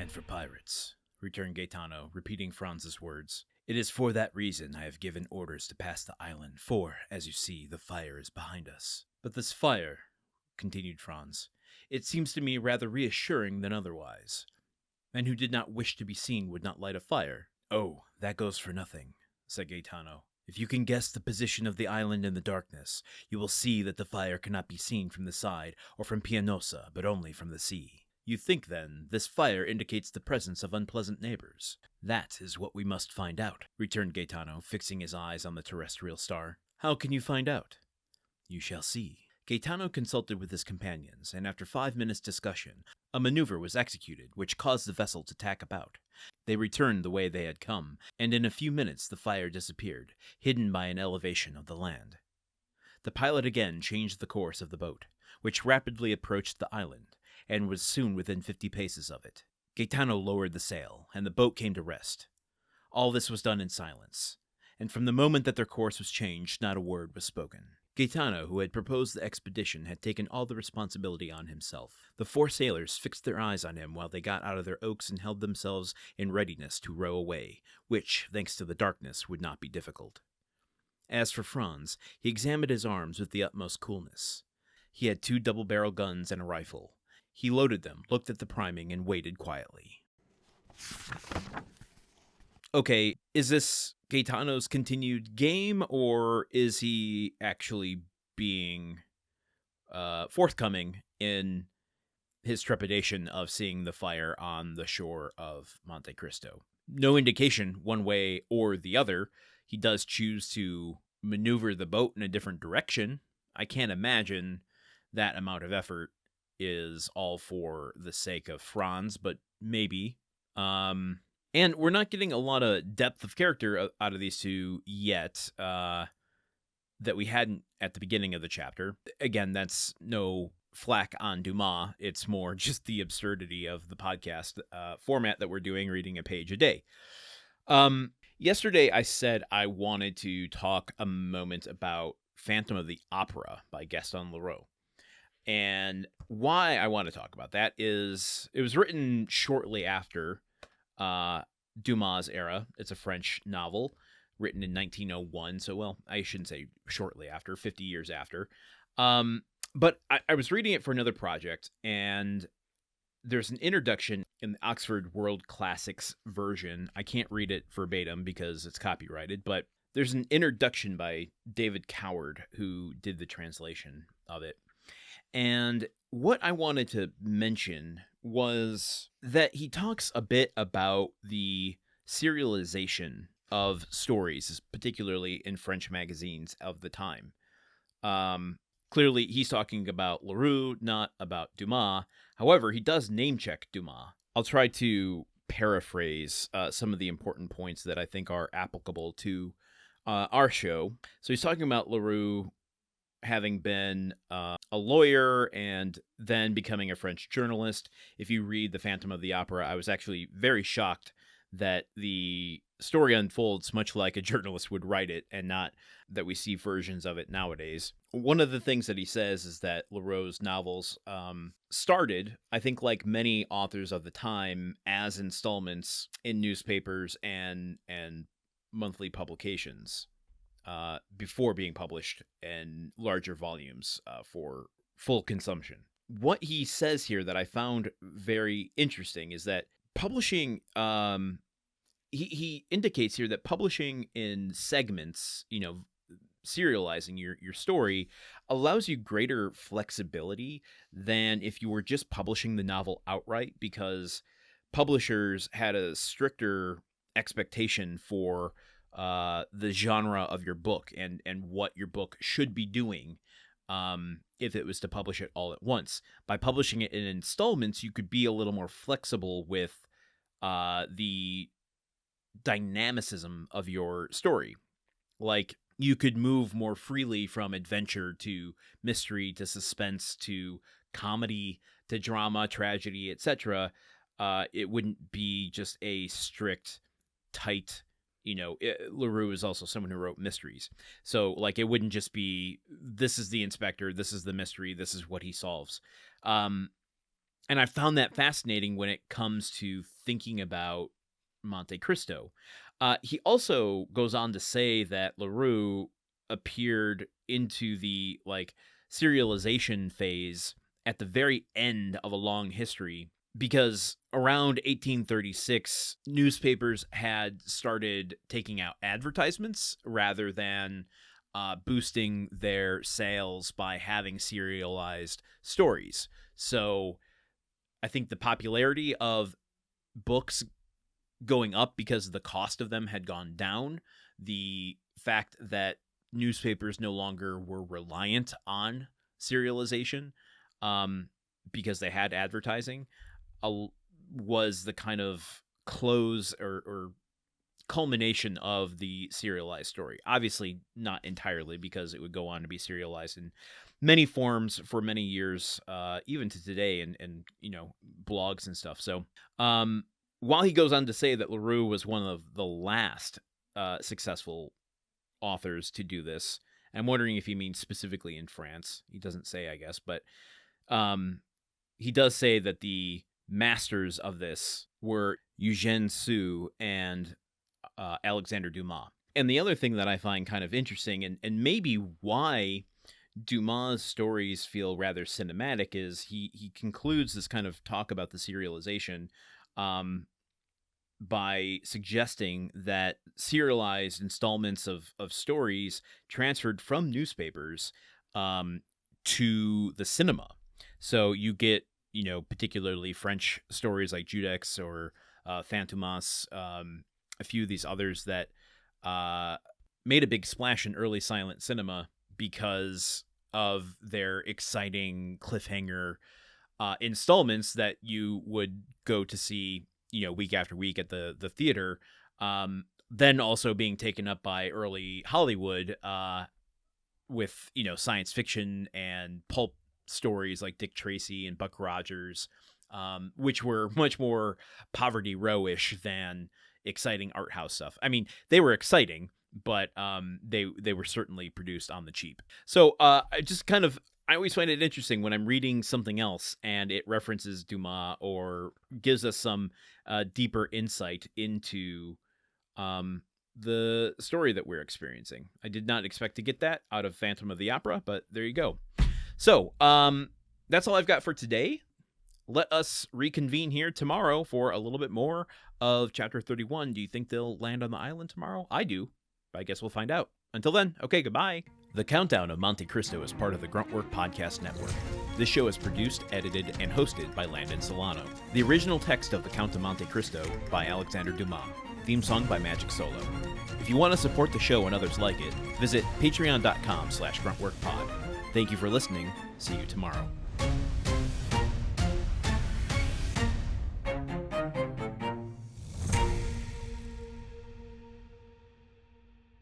and for pirates, returned Gaetano, repeating Franz's words. It is for that reason I have given orders to pass the island, for, as you see, the fire is behind us. But this fire, continued Franz, it seems to me rather reassuring than otherwise. Men who did not wish to be seen would not light a fire. Oh, that goes for nothing, said Gaetano. If you can guess the position of the island in the darkness, you will see that the fire cannot be seen from the side or from Pianosa, but only from the sea. You think, then, this fire indicates the presence of unpleasant neighbors? That is what we must find out, returned Gaetano, fixing his eyes on the terrestrial star. How can you find out? You shall see. Gaetano consulted with his companions, and after 5 minutes' discussion, a maneuver was executed which caused the vessel to tack about. They returned the way they had come, and in a few minutes the fire disappeared, hidden by an elevation of the land. The pilot again changed the course of the boat, which rapidly approached the island, and was soon within 50 paces of it. Gaetano lowered the sail, and the boat came to rest. All this was done in silence, and from the moment that their course was changed, not a word was spoken. Gaetano, who had proposed the expedition, had taken all the responsibility on himself. The 4 sailors fixed their eyes on him while they got out of their oaks and held themselves in readiness to row away, which, thanks to the darkness, would not be difficult. As for Franz, he examined his arms with the utmost coolness. He had 2 double-barrel guns and a rifle. He loaded them, looked at the priming, and waited quietly. Okay, is this Gaetano's continued game, or is he actually being forthcoming in his trepidation of seeing the fire on the shore of Monte Cristo? No indication one way or the other. He does choose to maneuver the boat in a different direction. I can't imagine that amount of effort is all for the sake of Franz, but maybe. And we're not getting a lot of depth of character out of these two yet that we hadn't at the beginning of the chapter. Again, that's no flack on Dumas. It's more just the absurdity of the podcast format that we're doing, reading a page a day. Yesterday, I said I wanted to talk a moment about Phantom of the Opera by Gaston Leroux. And why I want to talk about that is it was written shortly after Dumas' era. It's a French novel written in 1901. So, well, I shouldn't say shortly after, 50 years after. But I was reading it for another project, and there's an introduction in the Oxford World Classics version. I can't read it verbatim because it's copyrighted, but there's an introduction by David Coward, who did the translation of it. And what I wanted to mention was that he talks a bit about the serialization of stories, particularly in French magazines of the time. Clearly, he's talking about Leroux, not about Dumas. However, he does name-check Dumas. I'll try to paraphrase some of the important points that I think are applicable to our show. So he's talking about Leroux having been a lawyer and then becoming a French journalist. If you read The Phantom of the Opera, I was actually very shocked that the story unfolds much like a journalist would write it and not that we see versions of it nowadays. One of the things that he says is that Leroux's novels started, I think like many authors of the time, as installments in newspapers and monthly publications. Before being published in larger volumes for full consumption. What he says here that I found very interesting is that publishing, he indicates here that publishing in segments, serializing your story, allows you greater flexibility than if you were just publishing the novel outright, because publishers had a stricter expectation for the genre of your book and what your book should be doing if it was to publish it all at once. By publishing it in installments, you could be a little more flexible with the dynamicism of your story. Like, you could move more freely from adventure to mystery to suspense to comedy to drama, tragedy, etc. It wouldn't be just a strict, tight... Leroux is also someone who wrote mysteries. So, like, it wouldn't just be, this is the inspector, this is the mystery, this is what he solves. And I found that fascinating when it comes to thinking about Monte Cristo. He also goes on to say that LaRue appeared into the serialization phase at the very end of a long history, because around 1836 newspapers had started taking out advertisements rather than boosting their sales by having serialized stories. So I think the popularity of books going up because the cost of them had gone down, the fact that newspapers no longer were reliant on serialization because they had advertising, was the kind of close or culmination of the serialized story. Obviously not entirely, because it would go on to be serialized in many forms for many years, even to today, and blogs and stuff. So while he goes on to say that LaRue was one of the last successful authors to do this, I'm wondering if he means specifically in France. He doesn't say, I guess, but he does say that the masters of this were Eugène Sue and Alexandre Dumas. And the other thing that I find kind of interesting, and maybe why Dumas' stories feel rather cinematic, is he concludes this kind of talk about the serialization by suggesting that serialized installments of stories transferred from newspapers to the cinema. So you get, particularly French stories like Judex or Fantomas, a few of these others that made a big splash in early silent cinema because of their exciting cliffhanger installments that you would go to see, week after week at the theater. Then also being taken up by early Hollywood with, science fiction and pulp stories like Dick Tracy and Buck Rogers, which were much more Poverty Row-ish than exciting art house stuff. I mean, they were exciting, but they were certainly produced on the cheap. So I always find it interesting when I'm reading something else and it references Dumas or gives us some deeper insight into the story that we're experiencing. I did not expect to get that out of Phantom of the Opera, but there you go. So that's all I've got for today. Let us reconvene here tomorrow for a little bit more of Chapter 31. Do you think they'll land on the island tomorrow? I do. I guess we'll find out. Until then, okay, goodbye. The Countdown of Monte Cristo is part of the Gruntwork Podcast Network. This show is produced, edited, and hosted by Landon Solano. The original text of The Count of Monte Cristo by Alexandre Dumas. Theme song by Magic Solo. If you want to support the show and others like it, visit patreon.com/gruntworkpod. Thank you for listening. See you tomorrow.